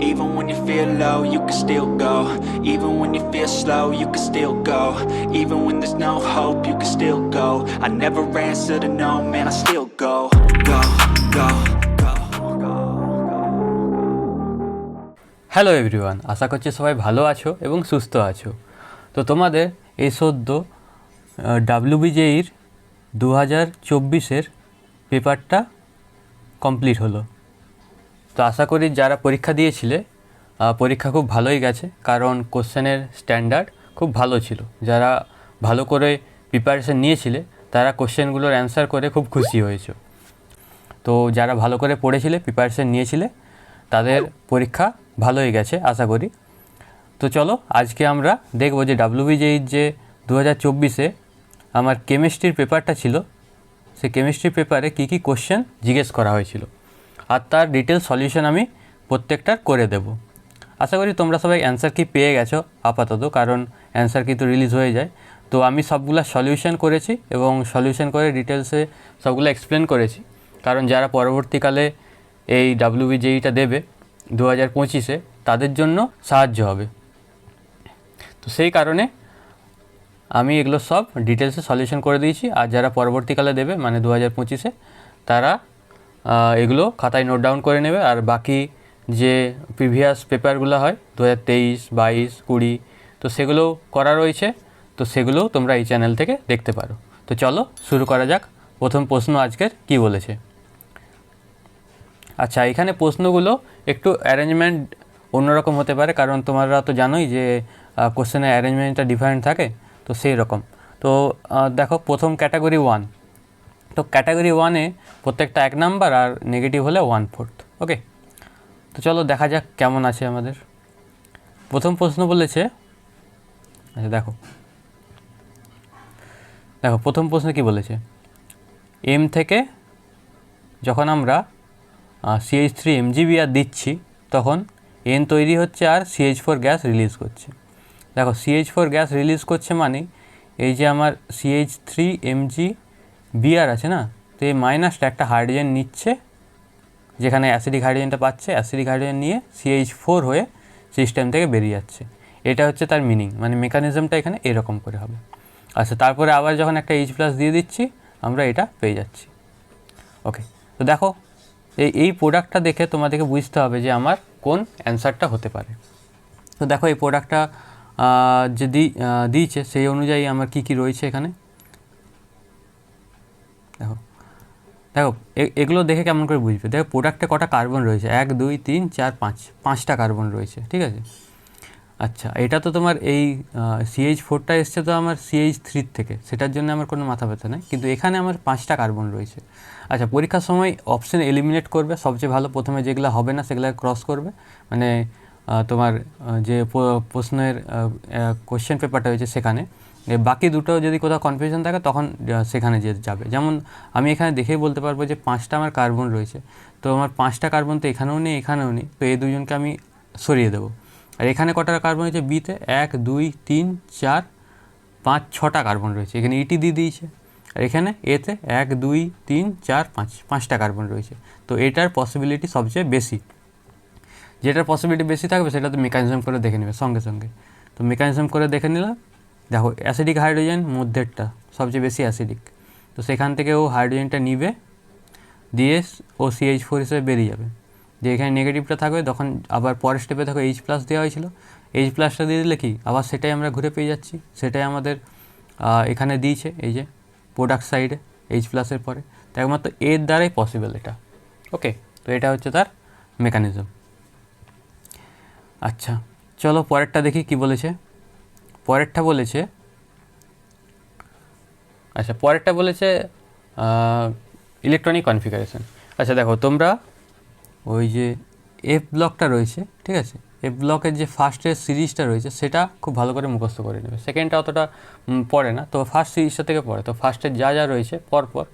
Even when you feel low, you can still go. Even when you feel slow, you can still go. Even when there's no hope, you can still go. I never answer to no, man, I still go. Go, go, go, go. Hello everyone, আশা করছি সবাই ভালো আছো এবং সুস্থ আছো। তো তোমাদের এই সদ্য WBJEর 2024-এর পেপারটা কমপ্লিট হলো। তো আশা করি যারা পরীক্ষা দিয়েছিলে পরীক্ষা খুব ভালোই গেছে, কারণ কোশ্চেনের স্ট্যান্ডার্ড খুব ভালো ছিল। যারা ভালো করে প্রিপারেশন নিয়েছিলে তারা কোশ্চেনগুলোর অ্যান্সার করে খুব খুশি হয়েছে। তো যারা ভালো করে পড়েছিলে, প্রিপারেশন নিয়েছিলে, তাদের পরীক্ষা ভালোই গেছে আশা করি। তো চলো আজকে আমরা দেখব যে WBJEর যে 2024-এ আমার কেমিস্ট্রির পেপারটা ছিল, সেই কেমিস্ট্রি পেপারে কী কী কোশ্চেন জিজ্ঞেস করা হয়েছিল আর তার ডিটেল সলিউশন আমি প্রত্যেকটার করে দেব। আশা করি তোমরা সবাই অ্যান্সার কি পেয়ে গেছো আপাতত, কারণ অ্যান্সার কি তো রিলিজ হয়ে যায়। তো আমি সবগুলো সলিউশন করেছি এবং সলিউশন করে ডিটেলসে সবগুলো এক্সপ্লেন করেছি, কারণ যারা পরবর্তীকালে এই WBJEটা দেবে 2025-এ তাদের জন্য সাহায্য হবে। তো সেই কারণে আমি এগুলো সব ডিটেলসে সলিউশন করে দিয়েছি। আর যারা পরবর্তীকালে দেবে মানে 2025-এ, তারা এগুলো খাতায় নোট ডাউন করে নেবে। আর বাকি যে প্রিভিয়াস পেপারগুলো হয় 2023, 22, 20, তো সেগুলোও করা রয়েছে। তো সেগুলোও তোমরা এই চ্যানেল থেকে দেখতে পারো। তো চলো শুরু করা যাক। প্রথম প্রশ্ন আজকের কি বলেছে। আচ্ছা, এখানে প্রশ্নগুলো একটু অ্যারেঞ্জমেন্ট অন্যরকম হতে পারে, কারণ তোমরা তো জানোই যে কোশ্চেনের অ্যারেঞ্জমেন্টটা ডিফারেন্ট থাকে। তো সেই রকম। তো দেখো, প্রথম ক্যাটাগরি 1। তো ক্যাটাগরি 1-এ প্রত্যেকটা 1 নাম্বার আর নেগেটিভ হলে 1/4। ওকে, তো চলো দেখা যাক কেমন আছে আমাদের। প্রথম প্রশ্ন বলেছে, আচ্ছা দেখো প্রথম প্রশ্ন কি বলেছে, এম থেকে যখন আমরা CH3 MgBr দিচ্ছি তখন N তৈরি হচ্ছে আর CH4 গ্যাস রিলিজ করছে। দেখো, CH4 গ্যাস রিলিজ করছে মানে এই যে আমার CH3 MgBr আছে না, তো এই মাইনাসটা একটা হাইড্রোজেন নিচ্ছে, যেখানে অ্যাসিডিক হাইড্রোজেনটা পাচ্ছে, অ্যাসিডিক হাইড্রোজেন নিয়ে CH4 হয়ে সিস্টেম থেকে বেরিয়ে যাচ্ছে। এটা হচ্ছে তার মিনিং, মানে মেকানিজমটা এখানে এরকম করে হবে। আচ্ছা, তারপরে আবার যখন একটা H+ দিয়ে দিচ্ছি আমরা এটা পেয়ে যাচ্ছি। ওকে, তো দেখো এই প্রোডাক্টটা দেখে তোমাদেরকে বুঝতে হবে যে আমার কোন অ্যান্সারটা হতে পারে। তো দেখো, এই প্রোডাক্টটা যে দিয়েছে সেই অনুযায়ী আমার কি কি রয়েছে এখানে। দেখো এগুলো দেখে কেমন করে বুঝবে। দেখো প্রোডাক্টে কটা কার্বন রয়েছে, 1 2 3 4 5, 5টা কার্বন রয়েছে, ঠিক আছে। আচ্ছা, এটা তো তোমার এই CH4টা এসছে তো আমার CH3 থেকে, সেটার জন্য আমার কোনো মাথা ব্যথা নেই, কিন্তু এখানে আমার 5টা কার্বন রয়েছে। আচ্ছা, পরীক্ষার সময় অপশন এলিমিনেট করবে সবচেয়ে ভালো, প্রথমে যেগুলো হবে না সেগুলো ক্রস করবে, মানে তোমার যে প্রশ্নের কোশ্চেন পেপারটা হয়েছে সেখানে বাকি দুটো যদি কোথাও কনফিউশন থাকে তখন সেখানে যাবে। যেমন আমি এখানে দেখেই বলতে পারবো যে 5টা আমার কার্বন রয়েছে, তো আমার 5টা কার্বন তো এখানেও নেই এখানেও নেই, তো এই দুজনকে আমি সরিয়ে দেবো। আর এখানে কটা কার্বন রয়েছে বিতে, 1 2 3 4 5 6টা কার্বন রয়েছে, এখানে ইটি দিয়ে দিয়েছে। আর এখানে এতে 1 2 3 4 5, 5টা কার্বন রয়েছে। তো এটার পসিবিলিটি সবচেয়ে বেশি, যেটার পসিবিলিটি বেশি থাকবে সেটা তো মেকানিজম করে দেখে নেবে সঙ্গে সঙ্গে। তো মেকানিজম করে দেখে নিলাম। দেখো, অ্যাসিডিক হাইড্রোজেন মধ্যেরটা সবচেয়ে বেশি অ্যাসিডিক, তো সেখান থেকে ও হাইড্রোজেনটা নিবে, দিয়ে ও CH4 হিসেবে বেরিয়ে যাবে। যে এখানে নেগেটিভটা থাকবে, তখন আবার পরের স্টেপে দেখো H+ দেওয়া হয়েছিল, H+টা দিয়ে দিলে কি আবার সেটাই আমরা ঘুরে পেয়ে যাচ্ছি, সেটাই আমাদের এখানে দিয়েছে এই যে প্রোডাক্ট সাইডে H+-এর পরে। তো একমাত্র এর দ্বারাই পসিবল এটা। ওকে, তো এটা হচ্ছে তার মেকানিজম। আচ্ছা, চলো পরেরটা দেখি কি বলেছে। পরেরটা বলেছে ইলেকট্রনিক কনফিগারেশন। আচ্ছা দেখো, তোমরা ওই যে F ব্লকটা রয়েছে, ঠিক আছে, F ব্লকের যে ফার্স্টের সিরিজটা রয়েছে সেটা খুব ভালো করে মুখস্থ করে নেবে। সেকেন্ডটা অতটা পড়ে না, তো ফার্স্ট সিরিজটা থেকে পড়ে। তো ফার্স্টের যা যা রয়েছে পরপর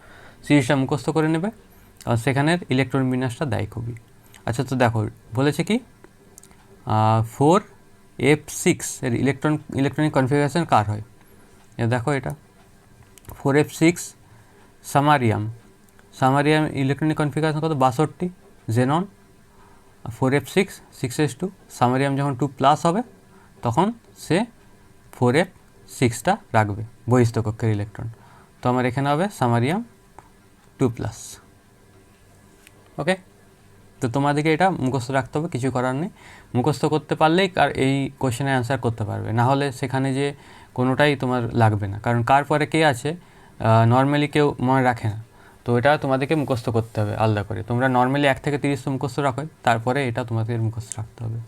সিরিজটা মুখস্থ করে নেবে, আর সেখানের ইলেকট্রন বিন্যাসটা দেয় খুবই। আচ্ছা, তো দেখো বলেছে কি 4F6 এর ইলেকট্রনিক কনফিগারেশন কার হয়। দেখো এটা 4F6 সামারিয়াম ইলেকট্রনিক কনফিগারেশন কত, 62, জেনন 4f6 6s2, সামারিয়াম যখন 2+ হবে তখন সে 4f6টা রাখবে বহিস্থ কক্ষের ইলেকট্রন। তো আমার এখানে হবে সামারিয়াম 2+। ওকে, তো তোমাদেরকে এটা মুখস্থ রাখতে হবে, কিছু করার নেই। মুখস্থ করতে পারলেই আর এই কোশ্চেনের অ্যান্সার করতে পারবে, না হলে সেখানে যে কোনোটাই তোমার লাগবে না, কারণ কার পরে কে আছে নর্মালি কেউ মনে রাখে না। তো এটা তোমাদেরকে মুখস্থ করতে হবে আলাদা করে। তোমরা নর্মালি 1 থেকে 30 তো মুখস্থ রাখো, তারপরে এটা তোমাদের মুখস্থ রাখতে হবে।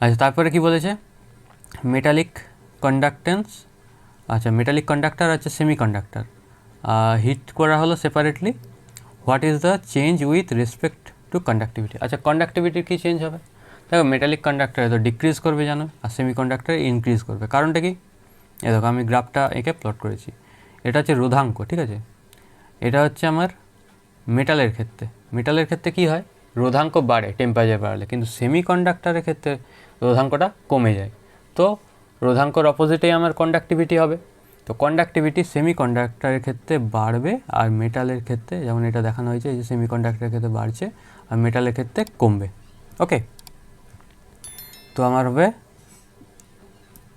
আচ্ছা, তারপরে কি বলেছে, মেটালিক কন্ডাক্টেন্স। আচ্ছা, মেটালিক কন্ডাক্টর হচ্ছে সেমি কন্ডাক্টর, হিট করা হলো separately. What is the change with respect to conductivity? আচ্ছা, কন্ডাক্টিভিটির কী চেঞ্জ হবে? দেখো, মেটালিক কন্ডাক্টরে তো ডিক্রিজ করবে জানো, আর সেমি কন্ডাক্টরে ইনক্রিজ করবে। কারণটা কি? এ দেখো, আমি গ্রাফটা এঁকে প্লট করেছি। এটা হচ্ছে রোধাঙ্ক, ঠিক আছে? এটা হচ্ছে আমার মেটালের ক্ষেত্রে। মেটালের ক্ষেত্রে কী হয়, রোধাঙ্ক বাড়ে টেম্পারেচার বাড়লে, কিন্তু সেমি কন্ডাক্টরের ক্ষেত্রে রোধাঙ্কটা কমে যায়। তো রোধাঙ্কর অপোজিটেই আমার কন্ডাক্টিভিটি হবে। তো কন্ডাক্টিভিটি সেমি কন্ডাক্টরের ক্ষেত্রে বাড়বে, আর মেটালের ক্ষেত্রে যেমন এটা দেখানো হয়েছে, এই যে সেমি কন্ডাক্টরের ক্ষেত্রে বাড়ছে আর মেটালের ক্ষেত্রে কমবে। ওকে, তো আমার হবে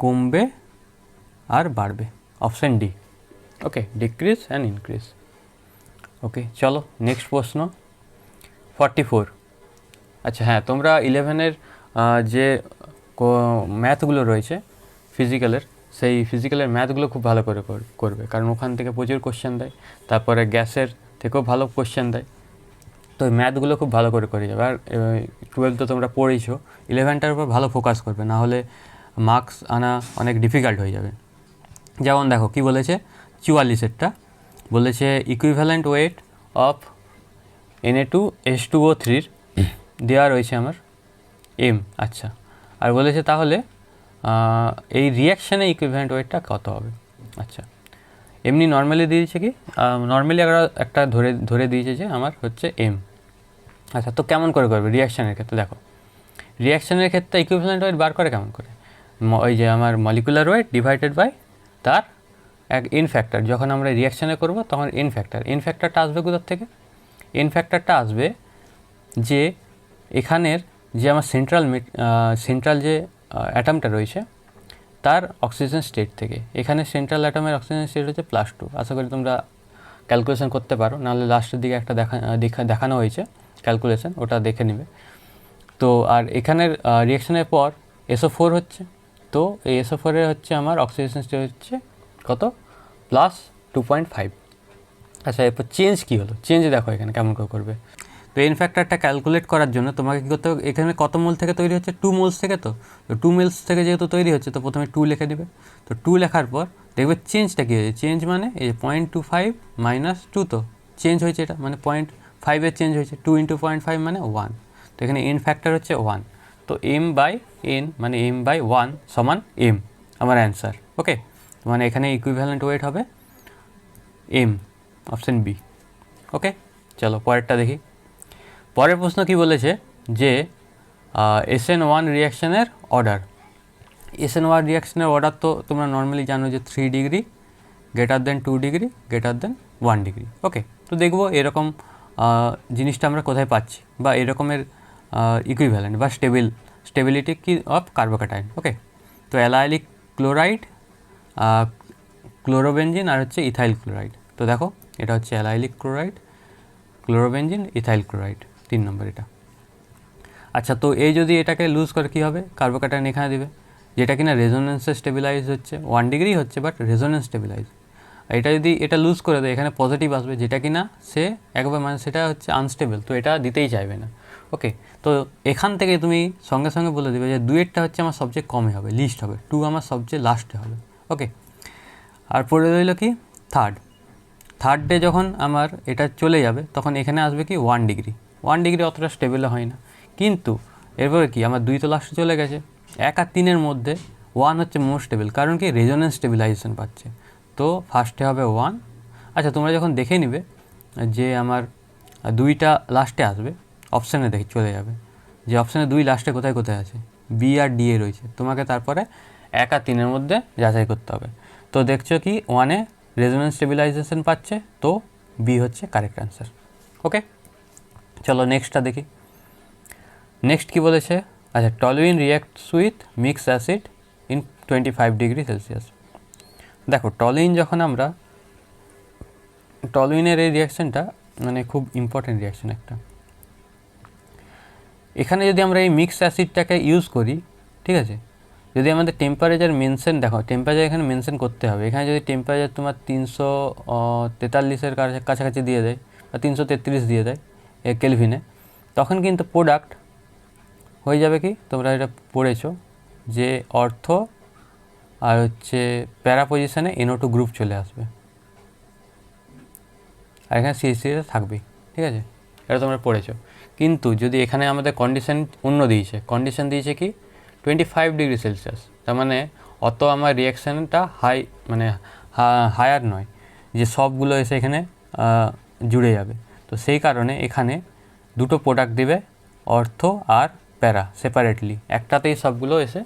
কমবে আর বাড়বে, option D. Okay, decrease and increase. Okay, চলো নেক্সট প্রশ্ন 44। আচ্ছা হ্যাঁ, তোমরা 11-এর যে ম্যাথগুলো রয়েছে ফিজিক্যালের, সেই ফিজিক্যালের ম্যাথগুলো খুব ভালো করে করবে, কারণ ওখান থেকে প্রচুর কোশ্চেন দেয়। তারপরে গ্যাসের থেকেও ভালো কোশ্চেন দেয়। তো ওই ম্যাথগুলো খুব ভালো করে যাবে। আর 12 তো তোমরা পড়েইছো, 11টার উপর ভালো ফোকাস করবে, না হলে মার্কস আনা অনেক ডিফিকাল্ট হয়ে যাবে। যেমন দেখো কি বলেছে, 44-এরটা বলেছে ইকুইভ্যালেন্ট ওয়েট অফ Na2H2O3 দেওয়া রয়েছে আমার এম। আচ্ছা, আর বলেছে তাহলে এই রিয়াকশানে ইকুইভ্যালেন্ট ওয়েটটা কত হবে? আচ্ছা, এমনি নর্মালি দিয়েছে কি, নর্মালি একটা ধরে দিয়েছে যে আমার হচ্ছে এম। আচ্ছা, তো কেমন করে করবে রিয়াকশানের ক্ষেত্রে? দেখো, রিয়াকশানের ক্ষেত্রে ইকুইভ্যালেন্ট ওয়েট বার করে কেমন করে, ওই যে আমার মলিকুলার ওয়েট ডিভাইডেড বাই তার এক ইন ফ্যাক্টর। যখন আমরা রিয়াকশানে করব তখন ইন ফ্যাক্টরটা আসবে কোথার থেকে? ইন ফ্যাক্টরটা আসবে যে এখানের যে আমার সেন্ট্রাল যে অ্যাটমটা রয়েছে তার অক্সিজেন স্টেট থেকে। এখানে সেন্ট্রাল অ্যাটমের অক্সিজেন স্টেট হচ্ছে +2। আশা করি তোমরা ক্যালকুলেশন করতে পারো, নাহলে লাস্টের দিকে একটা দেখানো হয়েছে ক্যালকুলেশন, ওটা দেখে নেবে। তো আর এখানের রিয়াকশানের পর SO4 হচ্ছে, তো এই SO4-এর হচ্ছে আমার অক্সিজেন স্টেট হচ্ছে কত, +2.5। আচ্ছা, এরপর চেঞ্জ কী হলো, চেঞ্জ দেখো এখানে কেমন করে করবে। তো ইন ফ্যাক্টরটা ক্যালকুলেট করার জন্য তোমাকে কী করতে হবে, এখানে কত মোল থেকে তৈরি হচ্ছে, 2 মোলস থেকে। তো 2 মোলস থেকে যেহেতু তৈরি হচ্ছে, তো প্রথমে 2 লিখে দেবে। তো 2 লেখার পর দেখবে চেঞ্জটা কী হয়েছে। চেঞ্জ মানে এই 0.25 - 2, তো চেঞ্জ হয়েছে এটা, মানে 0.5-এর চেঞ্জ হয়েছে। 2 × 0.5 মানে 1। তো এখানে ইন ফ্যাক্টর হচ্ছে 1। তো m/n মানে m/1 সমান m, আমার অ্যান্সার। ওকে, মানে এখানে ইকুইভ্যালেন্ট ওয়েট হবে m, অপশান বি। ওকে, চলো পরেরটা দেখি। পরের প্রশ্ন কি বলেছে যে SN1 রিয়াকশানের অর্ডার। SN1 রিয়াকশানের অর্ডার তো তোমরা নর্মালি জানো যে 3 ডিগ্রি, > 2 ডিগ্রি, > 1 ডিগ্রি। ওকে, তো দেখবো এরকম জিনিসটা আমরা কোথায় পাচ্ছি, বা এরকমের ইকুইভ্যালেন্ট বা স্টেবিলিটি কি অফ কার্বোক্যাটায়ন। ওকে, তো অ্যালাইলিক ক্লোরাইড, ক্লোরোবেনজিন আর হচ্ছে ইথাইল ক্লোরাইড। তো দেখো এটা হচ্ছে allylic chloride, chlorobenzene, ethyl chloride, 3 নম্বর এটা। আচ্ছা, তো এই যদি এটাকে লুজ করে কী হবে, কার্বোক্যাটায়ন এখানে দিবে, যেটা কিনা রেজোনেন্সে স্টেবিলাইজ হচ্ছে, 1 ডিগ্রি হচ্ছে বাট রেজোনেন্স স্টেবিলাইজ। এটা যদি এটা লুজ করে দেয়, এখানে পজিটিভ আসবে, যেটা কিনা সে একবার মানে সেটা হচ্ছে আনস্টেবল, তো এটা দিতেই চাইবে না। ওকে, তো এখান থেকে তুমি সঙ্গে সঙ্গে বলে দেবে যে 2-এরটা হচ্ছে আমার সবচেয়ে কমে হবে, লিস্ট হবে, 2 আমার সবচেয়ে লাস্টে হবে। ওকে, আর পড়ে রইল কি থার্ড ডে যখন আমার এটা চলে যাবে তখন এখানে আসবে কি 1 ডিগ্রি। 1 ডিগ্রি অতটা স্টেবল হয় না, কিন্তু এরপরে কি আমার 2 তো লাস্টে চলে গেছে। 1 আর 3-এর মধ্যে 1 হচ্ছে মোর স্টেবল, কারণ কি রেজোনেন্স স্টেবিলাইজেশন পাচ্ছে, তো ফার্স্টে হবে 1। আচ্ছা, তোমরা যখন দেখে নিবে যে আমার 2টা লাস্টে আসবে, অপশানে দেখে চলে যাবে যে অপশানে 2 লাস্টে কোথায় কোথায় আছে, বি আর ডি এ রয়েছে। তোমাকে তারপরে 1 আর 3-এর মধ্যে যাচাই করতে হবে। তো দেখছো কি 1-এ রেজোনেন্স স্টেবিলাইজেশন পাচ্ছে, তো বি হচ্ছে কারেক্ট অ্যান্সার। ওকে, চলো নেক্সটটা দেখি। নেক্সট কী বলেছে, আচ্ছা toluene reacts with mix acid in 25 degree Celsius. দেখো টলুইন যখন আমরা, টলুইনের এই রিয়াকশানটা মানে খুব ইম্পর্টেন্ট রিয়াকশান একটা। এখানে যদি আমরা এই মিক্স অ্যাসিডটাকে ইউজ করি, ঠিক আছে, যদি আমাদের টেম্পারেচার মেনশন, দেখো টেম্পারেচার এখানে মেনশন করতে হবে। এখানে যদি টেম্পারেচার তোমার 343-এর কাছাকাছি দিয়ে দেয় বা 333 দিয়ে দেয় কেলভিনে, তখন কিন্তু প্রোডাক্ট হয়ে যাবে কি, তোমরা এটা পড়েছো যে অর্থ আর হচ্ছে প্যারা পজিশানে NO2 গ্রুপ চলে আসবে, আর এখানে CH3 থাকবেই, ঠিক আছে, এটা তোমরা পড়েছো। কিন্তু যদি এখানে আমাদের কন্ডিশন অন্য দিয়েছে, কন্ডিশন দিয়েছে কি 25 ডিগ্রি সেলসিয়াস, তার মানে অত আমার রিয়াকশানটা হাই মানে হায়ার নয় যে সবগুলো এসে এখানে জুড়ে যাবে। তো সেই কারণে এখানে দুটো প্রোডাক্ট দিবে, অর্থ আর প্যারা সেপারেটলি, একটাতেই সবগুলো এসে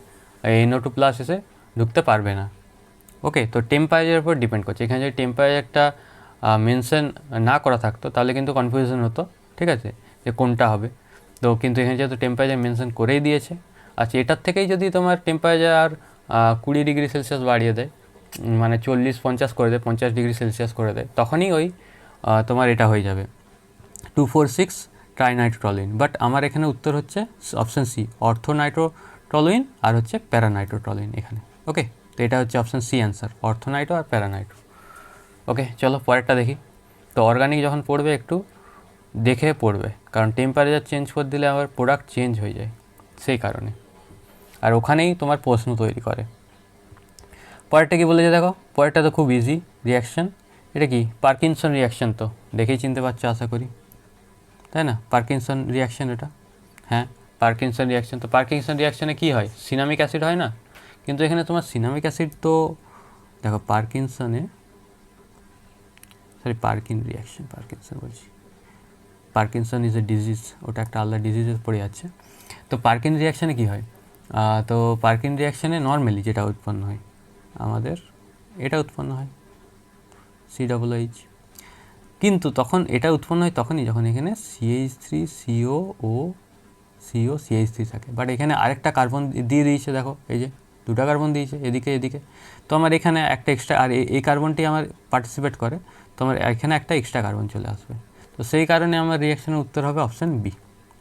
NO2 প্লাস এসে ঢুকতে পারবে না। ওকে, তো টেম্পারেচারের উপর ডিপেন্ড করছে। এখানে যদি টেম্পারেচারটা মেনশন না করা থাকতো তাহলে কিন্তু কনফিউশন হতো, ঠিক আছে, যে কোনটা হবে। তো কিন্তু এখানে যেহেতু টেম্পারেচার মেনশন করেই দিয়েছে, আচ্ছা এটার থেকেই যদি তোমার টেম্পারেচার 20 ডিগ্রি সেলসিয়াস বাড়িয়ে দেয়, মানে 40-50 করে দেয়, 50 ডিগ্রি সেলসিয়াস করে দেয়, তখনই ওই তোমার এটা হয়ে যাবে 2,4,6 ট্রাইনাইট্রোটলুইন। বাট আমার এখানে উত্তর হচ্ছে অপশান সি, অর্থোনাইট্রোটলুইন আর হচ্ছে প্যারানাইট্রোটলুইন এখানে। ওকে, তো এটা হচ্ছে অপশান সি অ্যান্সার, অর্থোনাইট্রো আর প্যারানাইট্রো। ওকে, চলো পরেরটা দেখি। তো অর্গানিক যখন পড়বে একটু দেখে পড়বে, কারণ টেম্পারেচার চেঞ্জ করে দিলে আবার প্রোডাক্ট চেঞ্জ হয়ে যায়, সেই কারণে। আর ওখানেই তোমার প্রশ্ন তৈরি করে। পরেরটা কী বলেছে দেখো, পরেরটা তো খুব ইজি রিয়াকশান। এটা কি পার্কিনসন রিয়াকশান, তো দেখেই চিনতে পারছো আশা করি, তাই না? পার্কিনসন রিয়াকশান এটা, হ্যাঁ পার্কিনসন রিয়াকশান। তো পার্কিনসন রিয়াকশানে কী হয়, সিনামিক অ্যাসিড হয় না? কিন্তু এখানে তোমার সিনামিক অ্যাসিড তো দেখো পার্কিনসন বলছি, পার্কিনসন ইজ এ ডিজিজ, ওটা একটা আলাদা ডিজিজে পড়ে যাচ্ছে। তো পার্কিন রিয়াকশানে কী হয়, তো পার্কিন রিয়াকশানে নর্মালি যেটা উৎপন্ন হয় আমাদের, এটা উৎপন্ন হয় COOH, কিন্তু তখন এটা উৎপন্ন হয় তখনই যখন এখানে CH3COO থাকে। বাট এখানে আরেকটা কার্বন দিয়ে দিয়েছে, দেখো এই যে দুটো কার্বন দিয়েছে এদিকে। তো আমার এখানে একটা এক্সট্রা, আর এই কার্বনটি আমার পার্টিসিপেট করে, তো আমার এখানে একটা এক্সট্রা কার্বন চলে আসবে। তো সেই কারণে আমার রিয়াকশানের উত্তর হবে অপশান বি।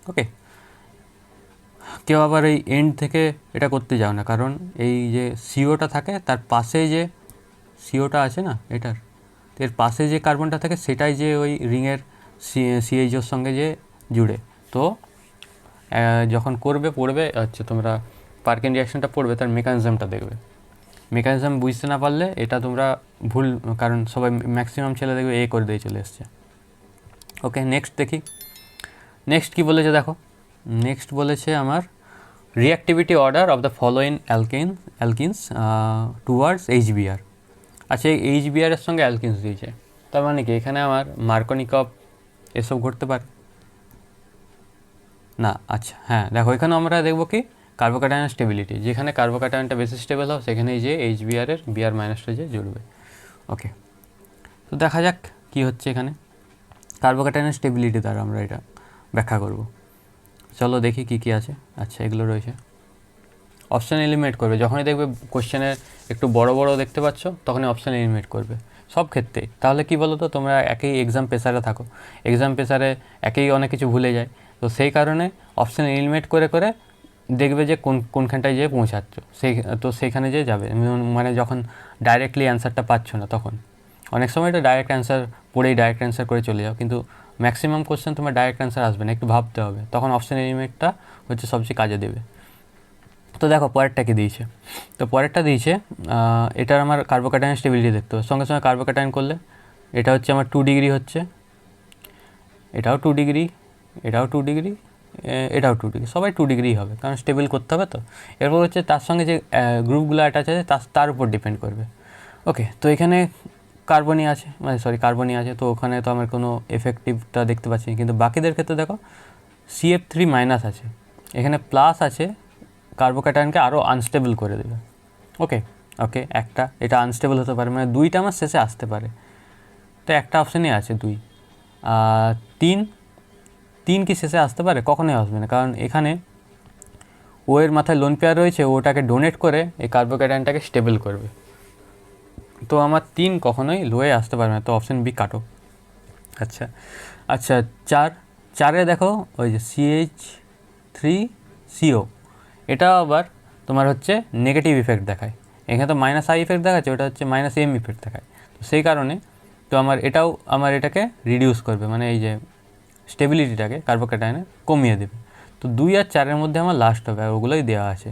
ওকে, কেউ আবার এই এন্ড থেকে এটা করতে যাও না, কারণ এই যে সিওটা থাকে তার পাশে যে সিওটা আছে না এটার, এর পাশে যে কার্বনটা থাকে সেটাই যে ওই রিংয়ের সিএইচওর সঙ্গে যে জুড়ে। তো যখন পড়বে হচ্ছে তোমরা পার্কিন রিয়াকশানটা পড়বে, তার মেকানিজমটা দেখবে। মেকানিজম বুঝতে না পারলে এটা তোমরা ভুল, কারণ সবাই ম্যাক্সিমাম ছেলে দেখবে এ করে দিয়ে চলে এসছে। ওকে, নেক্সট দেখি। নেক্সট কী বলেছে দেখো, নেক্সট বলেছে আমার reactivity order of the following alkenes towards HBr। আচ্ছা এই HBr-এর সঙ্গে অ্যালকিনস দিয়েছে, তার মানে কি এখানে আমার মার্কোনিকভ এসব ঘটতে পারে না? আচ্ছা হ্যাঁ, দেখো এখানে আমরা দেখবো কি কার্বোক্যাটায়ন স্টেবিলিটি, যেখানে কার্বোক্যাটায়নটা বেশি স্টেবল হবে সেখানে এই যে HBr-এর Br- যে জুড়বে। ওকে, তো দেখা যাক কি হচ্ছে এখানে। কার্বোক্যাটায়ন স্টেবিলিটি দ্বারা আমরা এটা ব্যাখ্যা করব। চলো দেখি কি আছে। আচ্ছা এগুলো রয়েছে, অপশান এলিমিনেট করবে যখনই দেখবে কোশ্চেনের একটু বড় দেখতে পাচ্ছ, তখনই অপশান এলিমিনেট করবে সব ক্ষেত্রেই। তাহলে কি বলো তো, তোমরা একই এক্সাম প্রেসারে থাকো, এক্সাম প্রেসারে একই অনেক কিছু ভুলে যায়, তো সেই কারণে অপশান এলিমিনেট করে দেখবে যে কোনখানটায় যেয়ে পৌঁছাচ্ছ, সেইখানে যেয়ে যাবে। মানে যখন ডাইরেক্টলি অ্যান্সারটা পাচ্ছ না, তখন অনেক সময় এটা ডাইরেক্ট অ্যান্সার পড়েই ডাইরেক্ট অ্যান্সার করে চলে যাও, কিন্তু ম্যাক্সিমাম কোশ্চেন তোমার ডাইরেক্ট অ্যান্সার আসবে না, একটু ভাবতে হবে, তখন অপশান এলিমিনেটটা হচ্ছে সবচেয়ে কাজে দেবে। তো দেখো পরেরটা কি দিয়েছে, তো পরেরটা দিয়েছে এটার আমার কার্বোক্যাটায়ন স্টেবিলিটি দেখতে হবে। সঙ্গে কার্বোক্যাটায়ন করলে এটা হচ্ছে আমার 2 ডিগ্রি হচ্ছে, এটাও 2 ডিগ্রি, এটাও 2 ডিগ্রি, এটাও 2 ডিগ্রি, সবাই 2 ডিগ্রি হবে, কারণ স্টেবল করতে হবে। তো এরপর হচ্ছে তার সঙ্গে যে গ্রুপগুলো অ্যাটাচ আছে তার উপর ডিপেন্ড করবে। ওকে, তো এখানে কার্বনই আছে, তো ওখানে তো আমার কোনো এফেক্টিভটা দেখতে পাচ্ছি, কিন্তু বাকিদের ক্ষেত্রে দেখো CF3- আছে, এখানে প্লাস আছে, কার্বোক্যাটায়নকে আরও আনস্টেবল করে দেবে। ওকে, একটা এটা আনস্টেবল হতে পারে, মানে দুইটা আমার শেষে আসতে পারে, তো একটা অপশানই আছে 2। 3 3 কি শেষে আসতে পারে? কখনোই আসবে না, কারণ এখানে ও এর মাথায় লোন পেয়ার রয়েছে, ওটাকে ডোনেট করে এই কার্বোক্যাটায়নটাকে স্টেবল করবে। তো আমার 3 কখনোই লোয়ে আসতে পারবে না, তো অপশান বি কাটো। আচ্ছা আচ্ছা 4 দেখো ওই যে CH3CO, এটা আবার তোমার হচ্ছে নেগেটিভ ইফেক্ট দেখায়। এখানে তো -I ইফেক্ট দেখাচ্ছে, ওটা হচ্ছে -M ইফেক্ট দেখায়। তো সেই কারণে তো আমার এটাকে রিডিউস করবে, মানে এই যে স্টেবিলিটিটাকে কার্বোক্যাটায়নে কমিয়ে দেবে। তো 2 আর 4-এর মধ্যে আমার লাস্ট হবে, আর ওগুলোই দেওয়া আছে।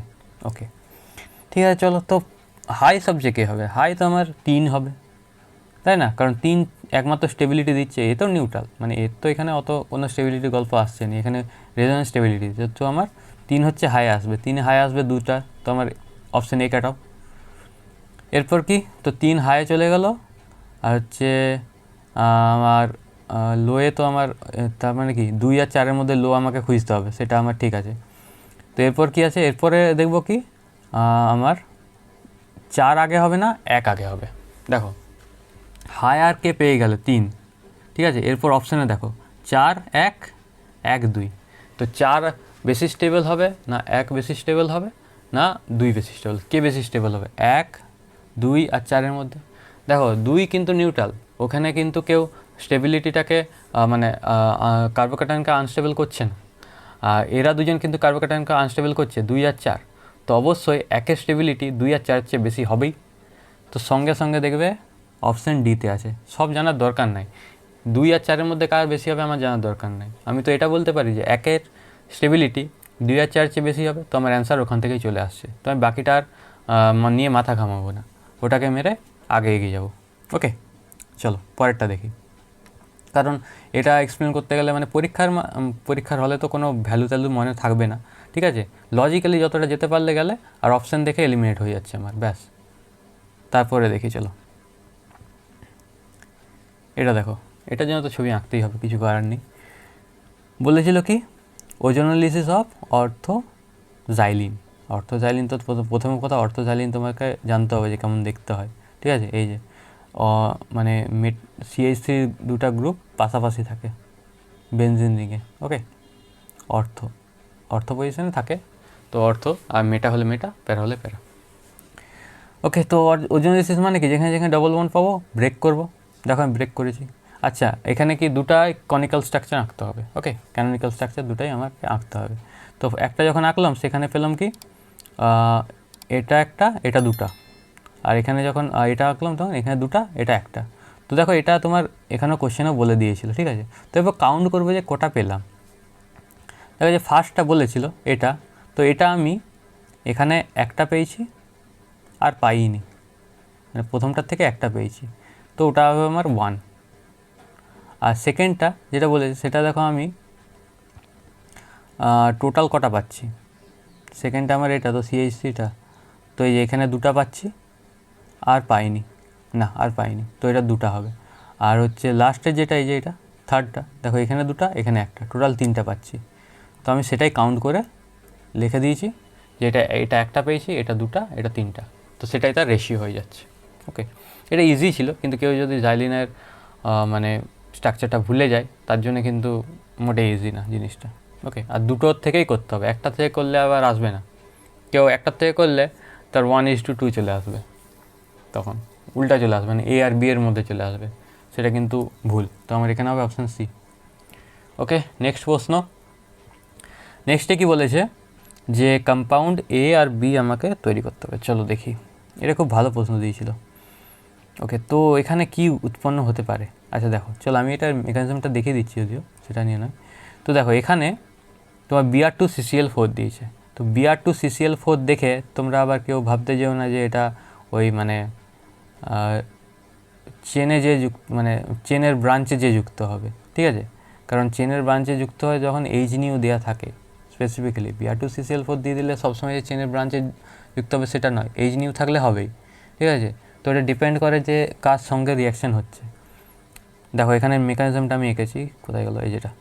ওকে ঠিক আছে, চলো। তো হাই সাবজেক্ট কী হবে? হাই তো আমার 3 হবে, তাই না? কারণ 3 একমাত্র স্টেবিলিটি দিচ্ছে, এ তো নিউট্রাল, মানে এর তো এখানে অত কোনো স্টেবিলিটি গল্প আসছে না, এখানে রেজোন্যান্স স্টেবিলিটি। তো আমার 3 হচ্ছে হাই আসবে, 3 হাই আসবে 2টা, তো আমার অপশান এ কাট অফ। এরপর কি? তো 3 হাইয়ে চলে গেল, আর হচ্ছে আমার লোয়ে তো আমার তার মানে কি 2 আর 4-এর মধ্যে লো আমাকে খুঁজতে হবে, সেটা আমার ঠিক আছে। তো এরপর কি আছে? এরপরে দেখব কি আমার 4 আগে হবে না 1 আগে হবে। দেখো হাই আর কে পেয়ে গেল 3, ঠিক আছে। এরপর অপশানে দেখো 4 1 1 2, তো 4 বেশি স্টেবল হবে না 1 বেশি স্টেবল হবে না 2 বেশি স্টেবল? কে বেশি স্টেবল হবে? 1 2 আর 4-এর মধ্যে। দেখো 2 কিন্তু নিউট্রাল, ওখানে কিন্তু কেউ স্টেবিলিটিটাকে মানে কার্বোক্যাটায়নকে আনস্টেবল করছে না। এরা দুজন কিন্তু কার্বোক্যাটায়নকে আনস্টেবল করছে 2 আর 4, তো অবশ্যই 1-এর স্টেবিলিটি 2 আর 4-এর চেয়ে বেশি হবেই। তো সঙ্গে সঙ্গে দেখবে অপশান ডিতে আছে। সব জানার দরকার নাই, 2 আর 4-এর মধ্যে কার বেশি হবে আমার জানার দরকার নাই। আমি তো এটা বলতে পারি যে 1-এর স্টেবিলিটি 2 আর 4-এর চেয়ে বেশি হবে, তো আমার অ্যান্সার ওখান থেকেই চলে আসছে। তো আমি বাকিটা আর নিয়ে মাথা ঘামাবো না, ওটাকে মেরে আগে এগিয়ে যাব। ওকে চলো পরেরটা দেখি, কারণ এটা এক্সপ্লেন করতে গেলে মানে পরীক্ষার হলে তো কোনো ভ্যালু ট্যালু মনে থাকবে না, ঠিক আছে। লজিক্যালি যতটা যেতে পারলে গেলে, আর অপশান দেখে এলিমিনেট হয়ে যাচ্ছে আমার, ব্যাস। তারপরে দেখি চলো, এটা দেখো, এটার জন্য তো ছবি আঁকতেই হবে, কিছু করার নেই। বলেছিল কি ওজোনোলিসিস অফ অর্থোজাইলিন। অর্থোজাইলিন তো প্রথম কথা, অর্থোজাইলিন তোমাকে জানতে হবে যে কেমন দেখতে হয়, ঠিক আছে। এই যে মানে CH3 দুটা গ্রুপ পাশাপাশি থাকে বেনজিন রিংয়ে, ওকে। অর্থ পজিশনে থাকে, তো অর্থ, আর মেটা হলে মেটা, প্যারা হলে প্যারা। ওকে, তো ওজোনোলিসিস মানে কি? যেখানে যেখানে ডবল বন্ড পাবো ব্রেক করব। দেখো আমি ব্রেক করেছি। আচ্ছা এখানে কি দুটাই কনিক্যাল স্ট্রাকচার আঁকতে হবে, ওকে। ক্যানোনিক্যাল স্ট্রাকচার দুটাই আমাকে আঁকতে হবে। তো একটা যখন আঁকলাম সেখানে পেলাম কি এটা একটা, এটা দুটা, আর এখানে যখন এটা আঁকলাম তখন এখানে দুটা, এটা একটা। তো দেখো এটা তোমার এখানেও কোশ্চেনও বলে দিয়েছিল, ঠিক আছে। তো এবার কাউন্ট করবো যে কটা পেলাম। দেখো যে ফার্স্টটা বলেছিল এটা, তো এটা আমি এখানে একটা পেয়েছি আর পাইনি, মানে প্রথমটার থেকে একটা পেয়েছি, তো ওটা হবে আমার 1। আর সেকেন্ডটা যেটা বলেছি সেটা দেখো আমি টোটাল কটা পাচ্ছি। সেকেন্ডটা আমার এটা, তো CH3টা, তো এই যে এখানে দুটা পাচ্ছি আর পাইনি, না আর পাইনি, তো এটা দুটা হবে। আর হচ্ছে লাস্টের যেটা, এই যে এটা থার্ডটা, দেখো এখানে দুটা এখানে একটা, টোটাল 3টা পাচ্ছি। তো আমি সেটাই কাউন্ট করে লিখে দিয়েছি যে এটা একটা পেয়েছি, এটা দুটা, এটা 3টা, তো সেটাই তার রেশিও হয়ে যাচ্ছে। ওকে, এটা ইজি ছিল, কিন্তু কেউ যদি জাইলিনের মানে স্ট্রাকচারটা ভুলে যায় তার জন্য কিন্তু মোটেই ইজি না জিনিসটা। ওকে, আর দুটোর থেকেই করতে হবে, একটা থেকে করলে আবার আসবে না। কেউ একটার থেকে করলে তার 1:2 চলে আসবে, তখন উল্টা চলে আসবে, মানে A আর B এর মধ্যে চলে আসবে, সেটা কিন্তু ভুল। তো আমার এখানে হবে অপশান সি। ওকে, নেক্সট প্রশ্ন। নেক্সটে কি বলেছে যে কম্পাউন্ড A আর B আমাকে তৈরি করতে হবে। চলো দেখি, এটা খুব ভালো প্রশ্ন দিয়েছিল। ওকে, তো এখানে কি উৎপন্ন হতে পারে? আচ্ছা দেখো, চলো আমি এটার মেকানিজমটা দেখিয়ে দিচ্ছি, যদিও সেটা নিয়ে নয়। তো দেখো এখানে তোমার Br2CCl4 দিয়েছে, তো Br2CCl4 দেখে তোমরা আবার কেউ ভাবতে যেও না যে এটা ওই মানে চেনে যে মানে চেনের ব্রাঞ্চে যে যুক্ত হবে, ঠিক আছে। কারণ চেনের ব্রাঞ্চে যুক্ত হয় যখন H দেওয়া থাকে স্পেসিফিক্যালি, Br2CCl4 দিয়ে দিলে সবসময় যে চেনের ব্রাঞ্চে যুক্ত হবে সেটা নয়, H থাকলে হবেই, ঠিক আছে। তো এটা ডিপেন্ড করে যে কার সঙ্গে রিয়াকশান হচ্ছে। দেখো এখানে মেকানিজমটা আমি এঁকেছি, কোথায় গেলো, এই যেটা,